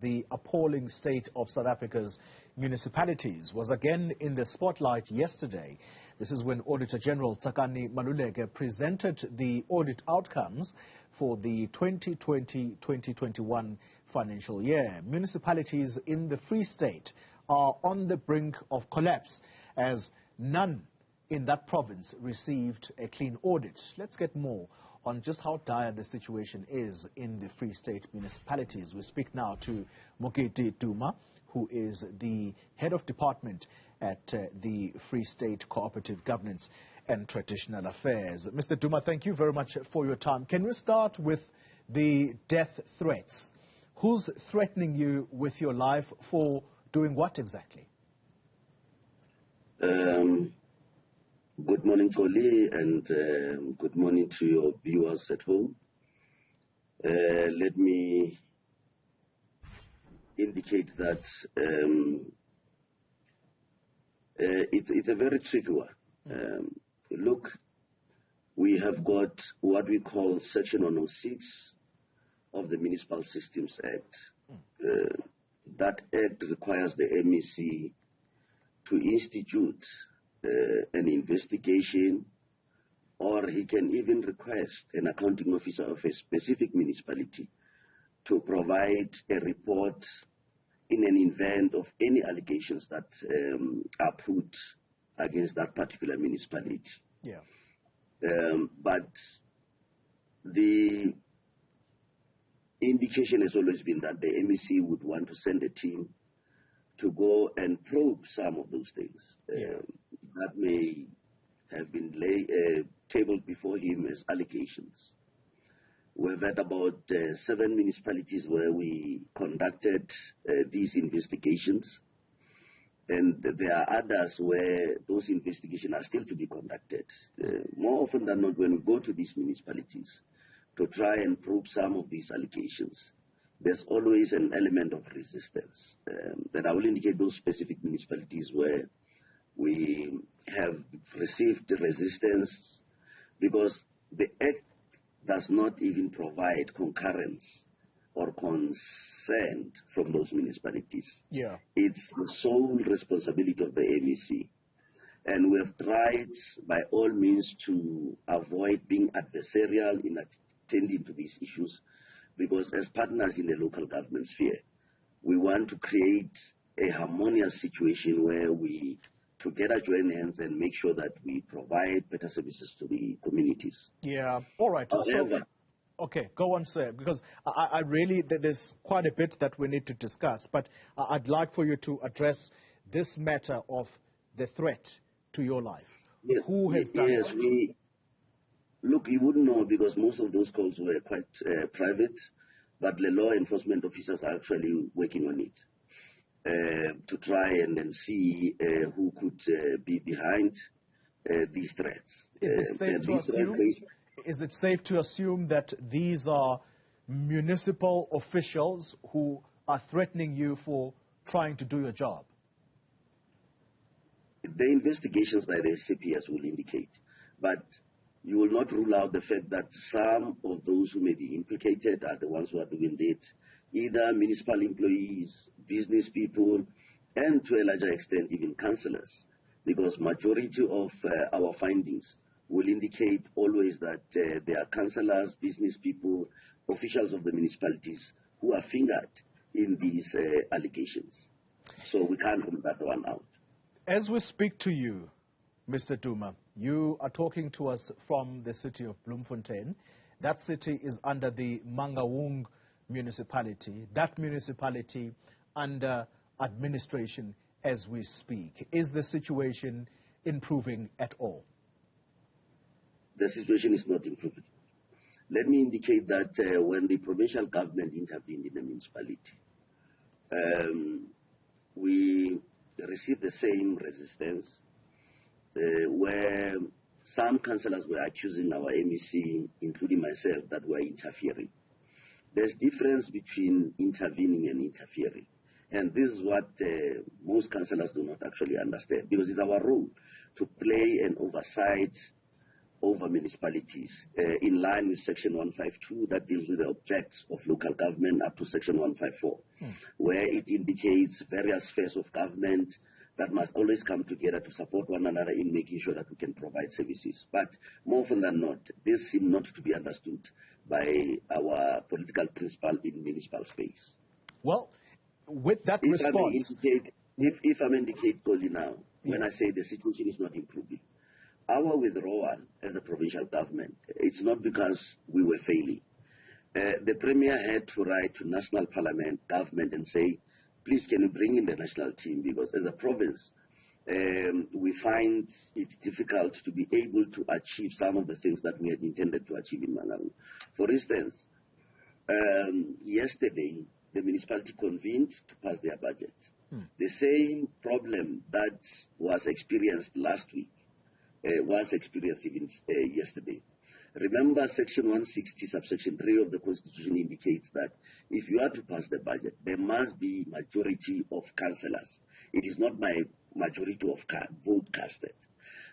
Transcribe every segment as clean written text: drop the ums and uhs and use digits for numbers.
The appalling state of South Africa's municipalities was again in the spotlight yesterday. This is when Auditor-General Tsakani Maluleke presented the audit outcomes for the 2020-2021 financial year. Municipalities in the Free State are on the brink of collapse as none in that province received a clean audit. Let's get more on just how dire the situation is in the Free State municipalities. We speak now to Mokete Duma, who is the head of department at the Free State Cooperative Governance and Traditional Affairs. Mr. Duma, thank you very much for your time. Can we start with the death threats? Who's threatening you with your life for doing what exactly? Good morning, Koli, and good morning to your viewers at home. Let me indicate that it's a very tricky one. Look, we have got what we call Section 106 of the Municipal Systems Act. That act requires the MEC to institute an investigation, or he can even request an accounting officer of a specific municipality to provide a report in an event of any allegations that are put against that particular municipality. Yeah. But the indication has always been that the MEC would want to send a team to go and probe some of those things that may have been tabled before him as allegations. We've had about 7 municipalities where we conducted these investigations, and there are others where those investigations are still to be conducted. More often than not, when we go to these municipalities to try and probe some of these allegations, there's always an element of resistance. And I will indicate those specific municipalities where we have received resistance because the Act does not even provide concurrence or consent from those municipalities. Yeah. It's the sole responsibility of the MEC. And we have tried by all means to avoid being adversarial in attending to these issues, because as partners in the local government sphere, we want to create a harmonious situation where we together join hands and make sure that we provide better services to the communities. Yeah, all right. However, okay, go on, sir, because I really, there's quite a bit that we need to discuss, but I'd like for you to address this matter of the threat to your life. Yes, Who has done yes, what? Look, you wouldn't know because most of those calls were quite private, but the law enforcement officers are actually working on it to try and then see who could be behind these threats. Is it safe to assume that these are municipal officials who are threatening you for trying to do your job? The investigations by the CPS will indicate, but you will not rule out the fact that some of those who may be implicated are the ones who are doing it, either municipal employees, business people, and to a larger extent even councillors, because majority of our findings will indicate always that there are councillors, business people, officials of the municipalities who are fingered in these allegations. So we can't rule that one out. As we speak to you, Mr. Duma, you are talking to us from the city of Bloemfontein. That city is under the Mangaung municipality. That municipality under administration as we speak. Is the situation improving at all? The situation is not improving. Let me indicate that when the provincial government intervened in the municipality, we received the same resistance where some councillors were accusing our MEC, including myself, that we are interfering. There's difference between intervening and interfering. And this is what most councillors do not actually understand, because it's our role to play an oversight over municipalities in line with Section 152 that deals with the objects of local government up to Section 154, where it indicates various spheres of government that must always come together to support one another in making sure that we can provide services. But more often than not, this seems not to be understood by our political principal in municipal space. Well, with that response... If I may indicate, Goli, now, when I say the situation is not improving, our withdrawal as a provincial government, it's not because we were failing. The Premier had to write to National Parliament, government, and say, please can you bring in the national team, because as a province, we find it difficult to be able to achieve some of the things that we had intended to achieve in Mangaung. For instance, yesterday, the municipality convened to pass their budget. The same problem that was experienced last week was experienced even yesterday. Remember, Section 160, subsection 3 of the Constitution indicates that if you are to pass the budget, there must be majority of councillors. It is not by majority of vote casted.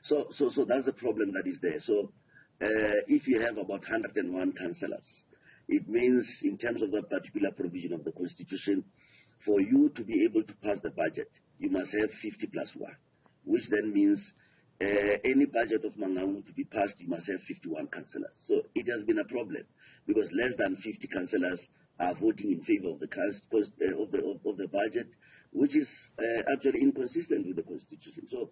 So that's the problem that is there. So if you have about 101 councillors, it means in terms of that particular provision of the Constitution, for you to be able to pass the budget, you must have 50 plus 1, which then means any budget of Mangaung to be passed, you must have 51 councillors. So it has been a problem because less than 50 councillors are voting in favor of the budget, which is actually inconsistent with the Constitution. So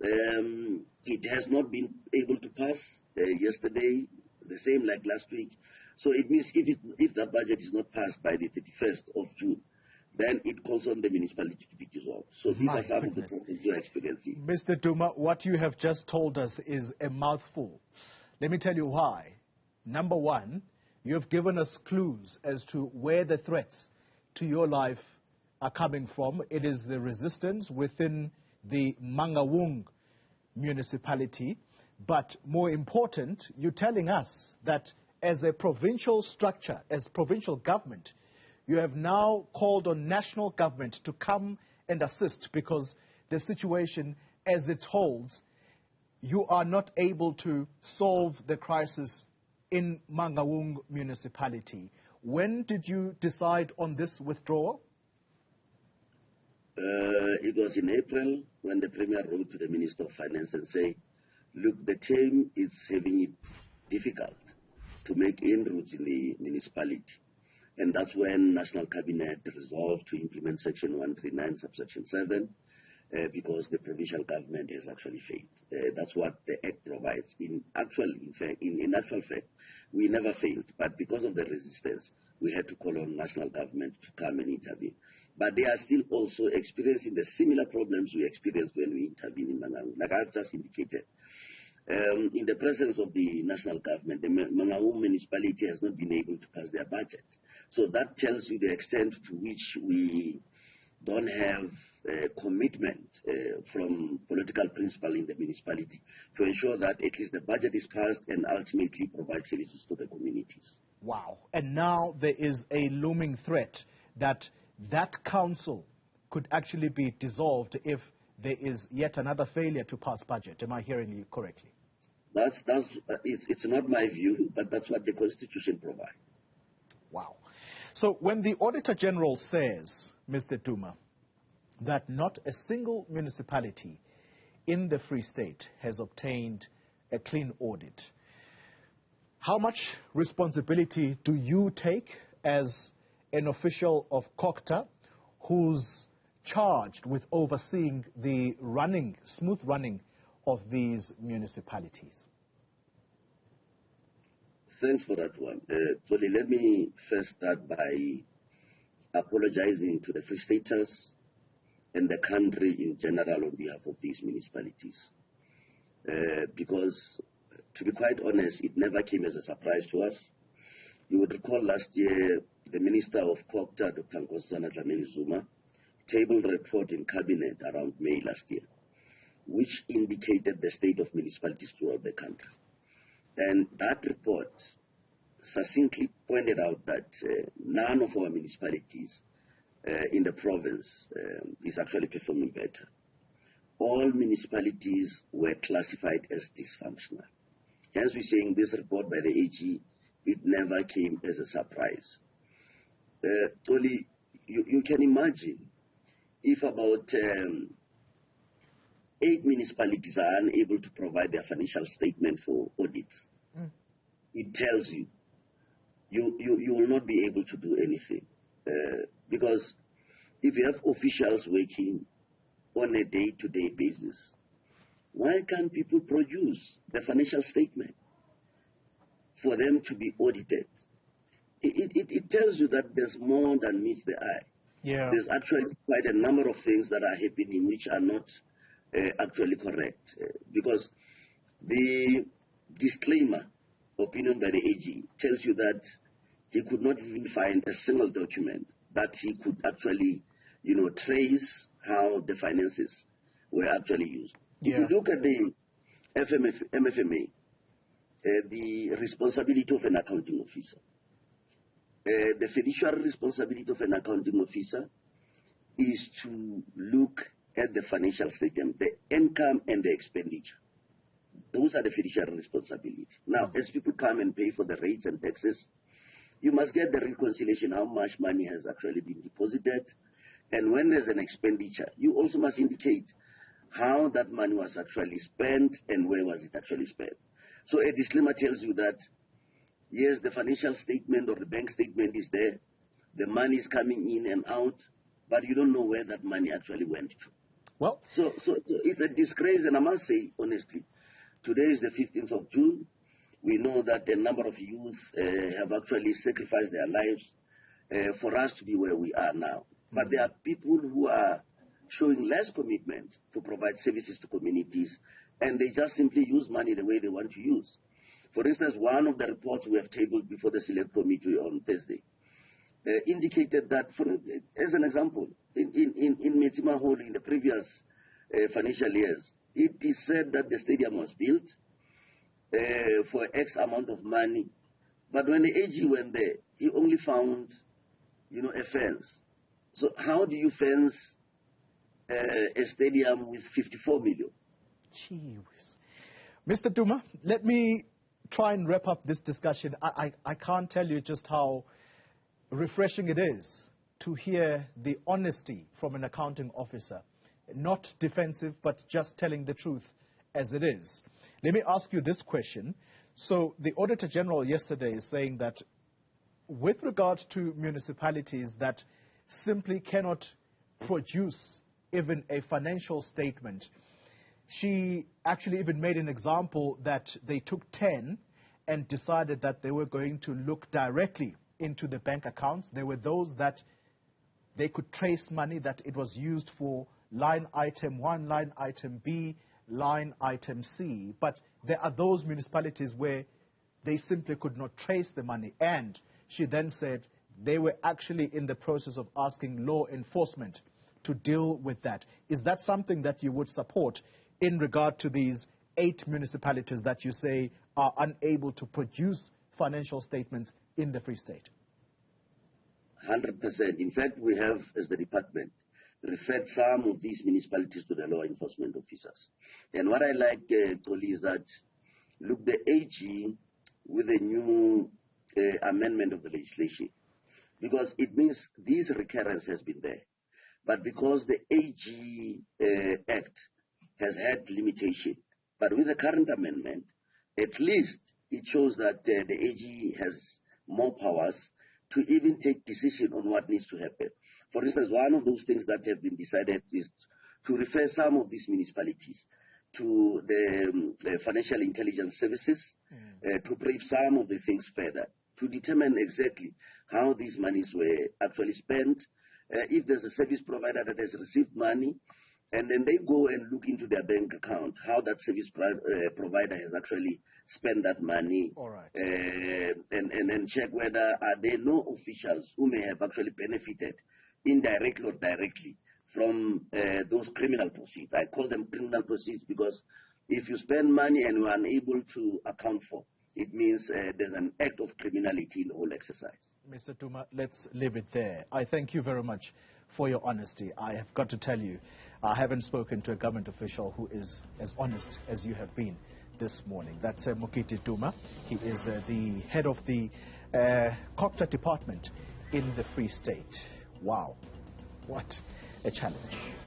it has not been able to pass yesterday, the same like last week. So it means if the budget is not passed by the 31st of June, then it calls on the municipality to be dissolved. So these are some of the problems you're experiencing. Mr. Duma, what you have just told us is a mouthful. Let me tell you why. Number one, you have given us clues as to where the threats to your life are coming from. It is the resistance within the Mangaung municipality. But more important, you're telling us that as a provincial structure, as provincial government, you have now called on national government to come and assist because the situation as it holds, you are not able to solve the crisis in Mangaung municipality. When did you decide on this withdrawal? It was in April when the Premier wrote to the Minister of Finance and said, look, the team is having it difficult to make inroads in the municipality. And that's when National Cabinet resolved to implement Section 139, subsection 7, because the provincial government has actually failed. That's what the Act provides. In actual fact, we never failed. But because of the resistance, we had to call on national government to come and intervene. But they are still also experiencing the similar problems we experienced when we intervened in Mangaung, like I've just indicated. In the presence of the national government, the Mangaung municipality has not been able to pass their budget. So that tells you the extent to which we don't have commitment from political principle in the municipality to ensure that at least the budget is passed and ultimately provide services to the communities. Wow. And now there is a looming threat that council could actually be dissolved if there is yet another failure to pass budget. Am I hearing you correctly? It's not my view, but that's what the Constitution provides. Wow. So when the Auditor-General says, Mr. Duma, that not a single municipality in the Free State has obtained a clean audit, how much responsibility do you take as an official of CoGTA who's charged with overseeing the smooth running of these municipalities? Thanks for that one. Tony, let me first start by apologizing to the Free Staters and the country in general on behalf of these municipalities. Because, to be quite honest, it never came as a surprise to us. You would recall last year, the Minister of CoGTA, Dr. Nkosazana Duma, tabled a report in Cabinet around May last year, which indicated the state of municipalities throughout the country. And that report succinctly pointed out that none of our municipalities in the province is actually performing better. All municipalities were classified as dysfunctional. Hence, we're saying this report by the AG, it never came as a surprise. Only you can imagine if about 8 municipalities are unable to provide their financial statement for audits. It tells you, you will not be able to do anything. Because if you have officials working on a day-to-day basis, why can't people produce the financial statement for them to be audited? It tells you that there's more than meets the eye. Yeah. There's actually quite a number of things that are happening which are not actually correct. Because the disclaimer, opinion by the AG, tells you that he could not even find a single document that he could actually, trace how the finances were actually used. Yeah. If you look at the MFMA, the responsibility of an accounting officer, the fiduciary responsibility of an accounting officer is to look at the financial statement, the income and the expenditure. Those are the fiduciary responsibilities. Now, as people come and pay for the rates and taxes, you must get the reconciliation, how much money has actually been deposited. And when there's an expenditure, you also must indicate how that money was actually spent and where was it actually spent. So a disclaimer tells you that, yes, the financial statement or the bank statement is there, the money is coming in and out, but you don't know where that money actually went to. Well, so it's a disgrace, and I must say, honestly, today is the 15th of June. We know that a number of youth have actually sacrificed their lives for us to be where we are now. But there are people who are showing less commitment to provide services to communities, and they just simply use money the way they want to use. For instance, one of the reports we have tabled before the Select Committee on Thursday indicated that, as an example, in Metsima Hall in the previous financial years, it is said that the stadium was built for X amount of money, but when the AG went there, he only found, a fence. So how do you fence a stadium with 54 million? Gee whiz. Mr. Duma, let me try and wrap up this discussion. I can't tell you just how refreshing it is to hear the honesty from an accounting officer. Not defensive, but just telling the truth as it is. Let me ask you this question. So the Auditor-General yesterday is saying that with regard to municipalities that simply cannot produce even a financial statement, she actually even made an example that they took 10 and decided that they were going to look directly into the bank accounts. There were those that they could trace money, that it was used for line item 1, line item B, line item C. But there are those municipalities where they simply could not trace the money. And she then said they were actually in the process of asking law enforcement to deal with that. Is that something that you would support in regard to these 8 municipalities that you say are unable to produce financial statements in the Free State? 100%. In fact, we have, as the department, referred some of these municipalities to the law enforcement officers. And what I like, Toli, is that, look, the AG with a new amendment of the legislation, because it means this recurrence has been there. But because the AG Act has had limitation, but with the current amendment, at least it shows that the AG has more powers to even take decision on what needs to happen. For instance, one of those things that have been decided is to refer some of these municipalities to the financial intelligence services to brief some of the things further, to determine exactly how these monies were actually spent, if there's a service provider that has received money, and then they go and look into their bank account, how that service provider has actually spent that money. All right. And then check whether are there no officials who may have actually benefited indirectly or directly from those criminal proceeds. I call them criminal proceeds because if you spend money and you are unable to account for, it means there's an act of criminality in the whole exercise. Mr. Duma, let's leave it there. I thank you very much for your honesty. I have got to tell you, I haven't spoken to a government official who is as honest as you have been. this morning. That's Mokete Duma. He is the head of the CoGTA department in the Free State. Wow, what a challenge.